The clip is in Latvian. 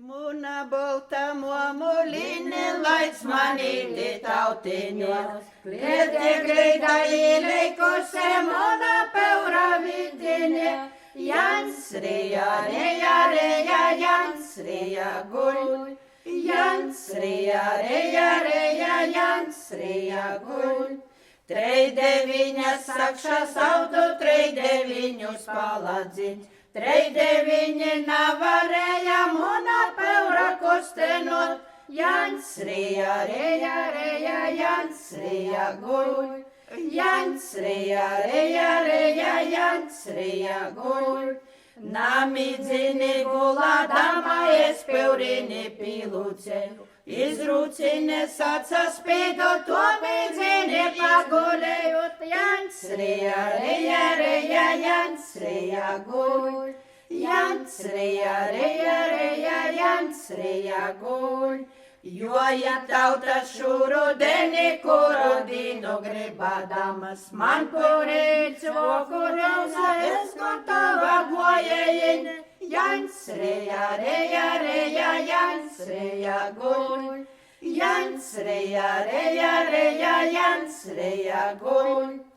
Muna balta muomuline laids manīti tautiņos, klieti greita īleikose muna peura vidine. Jans rija, reja, reja, Jans rija guļ. Jans rija, reja, reja, Jans rija guļ. Treideviņa sakša saudu, treideviņus paladzīt. Treideviņi navarēja muna peura kostenot. Jans rija, reja, reja, Jans rija guļ. Jans rija, reja, reja, Jans rija guļ. Namidzini guladama es peurini pilūceju. Izrūcine saca spīdu, to midzini pagulējot. Jans rija, reja, reja, Jans rija guļ. Jans rija, reja, reja, Jans rija guļ. Joja tauta šurudeni, kuru dīnu gribadamas, man purīts vokurauza, es gotava gojējine. Jans rija, reja, reja, Jans rija guļ. Jans rija, reja, reja, Jans rija guļ.